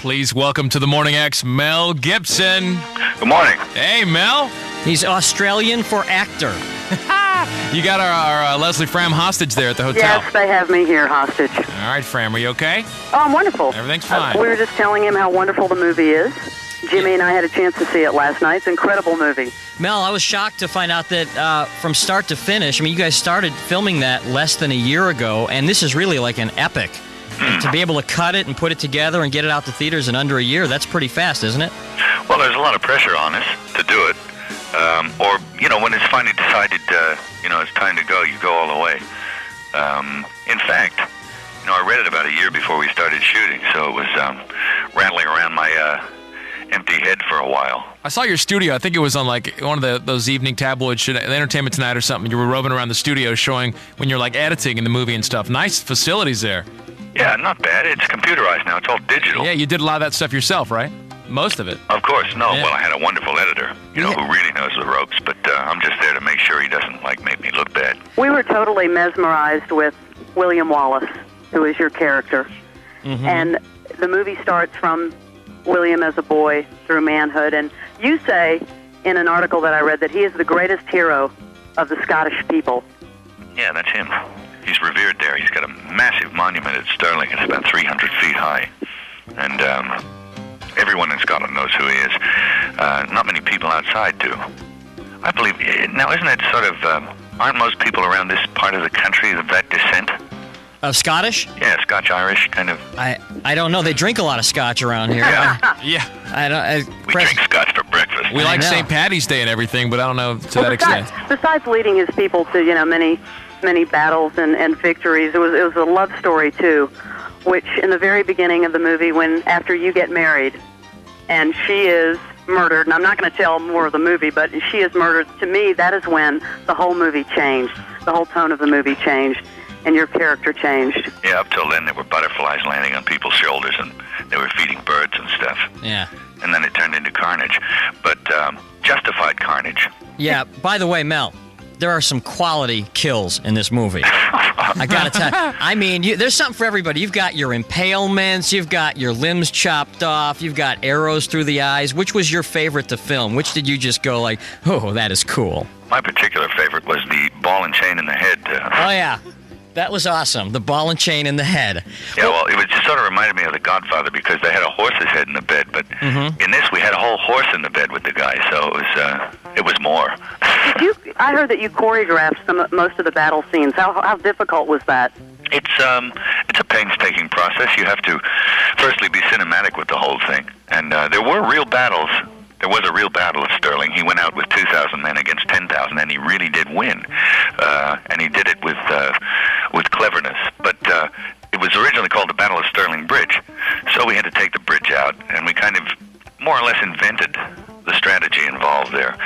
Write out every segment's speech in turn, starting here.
Please welcome to the Morning X, Mel Gibson. Good morning. Hey, Mel. He's Australian for actor. You got our Leslie Fram hostage there at the hotel. Yes, they have me here hostage. All right, Fram, are you okay? Oh, I'm wonderful. Everything's fine. We were just telling him how wonderful the movie is. Jimmy and I had a chance to see it last night. It's an incredible movie. Mel, I was shocked to find out that from start to finish, I mean, you guys started filming that less than a year ago, and this is really like an epic. To be able to cut it and put it together and get it out to theaters in under a year, that's pretty fast, isn't it? Well, there's a lot of pressure on us to do it. When it's finally decided, it's time to go, you go all the way. In fact, I read it about a year before we started shooting, so it was rattling around my empty head for a while. I saw your studio. I think it was on like one of those evening tabloids, Entertainment Tonight or something. You were roving around the studio showing when you're like editing in the movie and stuff. Nice facilities there. Yeah, not bad. It's computerized now. It's all digital. Yeah, you did a lot of that stuff yourself, right? Most of it. Of course. No, Yeah. well, I had a wonderful editor, who really knows the ropes, but I'm just there to make sure he doesn't, make me look bad. We were totally mesmerized with William Wallace, who is your character. Mm-hmm. And the movie starts from William as a boy through manhood. And you say in an article that I read that he is the greatest hero of the Scottish people. Yeah, that's him. He's revered there. He's got a massive monument at Stirling. It's about 300 feet high. And everyone in Scotland knows who he is. Not many people outside do. I believe... Now, isn't it sort of... aren't most people around this part of the country of that descent? Of Scottish? Yeah, Scotch-Irish, kind of. I don't know. They drink a lot of scotch around here. Yeah. We drink scotch for breakfast. We like know. St. Patty's Day and everything, but I don't know to that extent. Besides leading his people to, many battles and victories, it was a love story, too, which in the very beginning of the movie, when after you get married and she is murdered, and I'm not going to tell more of the movie, but she is murdered, to me, that is when the whole movie changed. The whole tone of the movie changed, and your character changed. Yeah, up till then there were butterflies landing on people's shoulders, and they were feeding birds and stuff. Yeah. And then it turned into carnage, but justified carnage. Yeah, by the way, Mel, there are some quality kills in this movie. I gotta tell you. I mean, there's something for everybody. You've got your impalements, you've got your limbs chopped off, you've got arrows through the eyes. Which was your favorite to film? Which did you just go like, oh, that is cool? My particular favorite was the ball and chain in the head. Oh, yeah. That was awesome. The ball and chain in the head. Yeah, well, it just sort of reminded me of The Godfather because they had a horse's head in the bed, but in this we had a whole horse in the bed with the guy, so it was more. I heard that you choreographed most of the battle scenes. How difficult was that? It's a painstaking process. You have to firstly be cinematic with the whole thing, and there were real battles. There was a real battle at Stirling. He went out with 2,000 men against 10,000, and he really did win. And he did it with cleverness. But it was originally called the Battle of Stirling Bridge. So we had to take the bridge out, and we kind of more or less invented the strategy involved there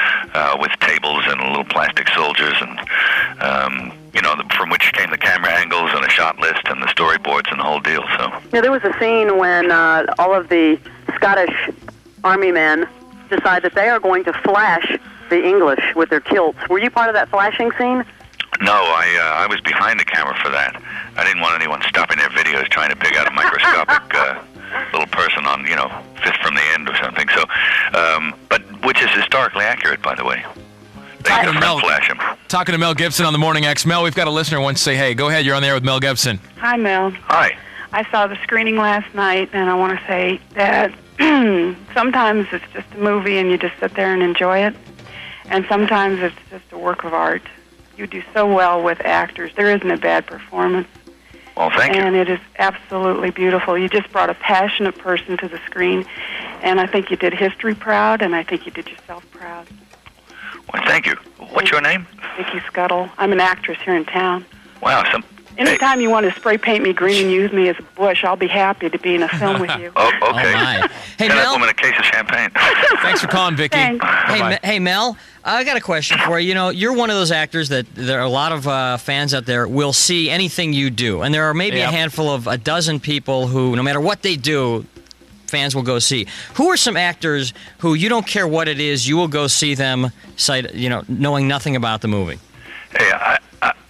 with tables and little plastic soldiers and, from which came the camera angles and the shot list and the storyboards and the whole deal. So Yeah, there was a scene when all of the Scottish army men decide that they are going to flash the English with their kilts. Were you part of that flashing scene? No, I was behind the camera for that. I didn't want anyone stopping their videos trying to pick out a microscopic little person on, fifth from the end or something. So, but which is historically accurate, by the way. They Talking can flash him. Talking to Mel Gibson on the Morning X. Mel, we've got a listener who wants to say, hey, go ahead, you're on the air with Mel Gibson. Hi, Mel. Hi. I saw the screening last night, and I want to say that sometimes it's just a movie and you just sit there and enjoy it, and sometimes it's just a work of art. You do so well with actors. There isn't a bad performance. Well, thank you. And it is absolutely beautiful. You just brought a passionate person to the screen, and I think you did history proud, and I think you did yourself proud. Well, thank you. What's your name? Vicki Scuttle. I'm an actress here in town. Wow, Anytime you want to spray paint me green and use me as a bush, I'll be happy to be in a film with you. Oh, okay. Oh, my. Hey, Send that Mel. woman a case of champagne. Thanks for calling, Vicky. Thanks. Hey, Mel, I got a question for you. You're one of those actors that there are a lot of fans out there will see anything you do. And there are maybe a handful of a dozen people who, no matter what they do, fans will go see. Who are some actors who you don't care what it is, you will go see them, knowing nothing about the movie? Hey,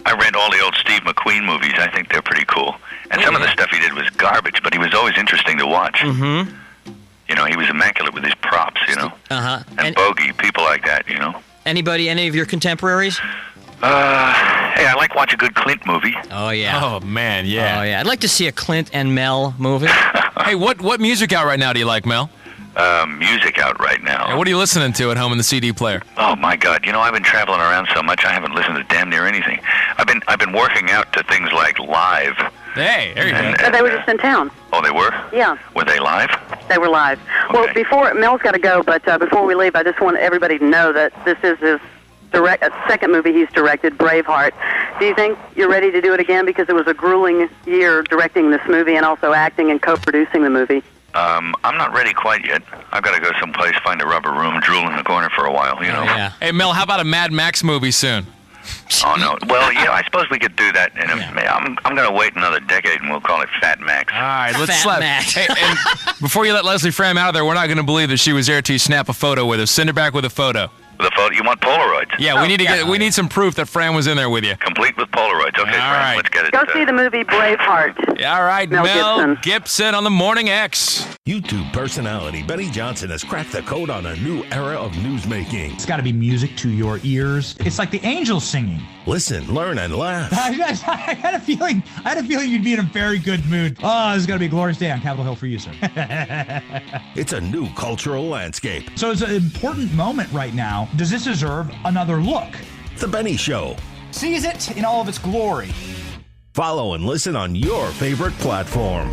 I read all the old Steve McQueen movies. I think they're pretty cool. And some of the stuff he did was garbage, but he was always interesting to watch. Mm-hmm. he was immaculate with his props, you know. And Bogey, people like that, you know. Anybody, any of your contemporaries? Hey, I like watch a good Clint movie. Oh, yeah. Oh, man, yeah. Oh, yeah. I'd like to see a Clint and Mel movie. Hey, what music out right now do you like, Mel? Music out right now. And what are you listening to at home in the CD player? Oh my God! You know, I've been traveling around so much, I haven't listened to damn near anything. I've been working out to things like Live. Hey, there you go. But they were just in town. Oh, they were? Yeah. Were they live? They were live. Okay. Well, before Mel's got to go, but before we leave, I just want everybody to know that this is his second movie he's directed, Braveheart. Do you think you're ready to do it again? Because it was a grueling year directing this movie and also acting and co-producing the movie. I'm not ready quite yet. I've got to go someplace, find a rubber room, drool in the corner for a while, you know. Yeah. Hey, Mel, how about a Mad Max movie soon? Oh, no. Well, yeah, I suppose we could do that. And I'm going to wait another decade, and we'll call it Fat Max. All right, let's Fat slap. Max. Hey, and before you let Leslie Fram out of there, we're not going to believe that she was there to snap a photo with us. Send her back with a photo. The photo, you want Polaroids? Yeah, we need some proof that Fran was in there with you. Complete with Polaroids. Okay, Fran, right. let's get it. Go see the movie Braveheart. Yeah, all right, Mel Gibson on the Morning X. YouTube personality Benny Johnson has cracked the code on a new era of newsmaking. It's got to be music to your ears. It's like the angels singing. Listen, learn, and laugh. I had a feeling you'd be in a very good mood. Oh, this is going to be a glorious day on Capitol Hill for you, sir. It's a new cultural landscape. So it's an important moment right now. Does this deserve another look? The Benny Show. Seize it in all of its glory. Follow and listen on your favorite platform.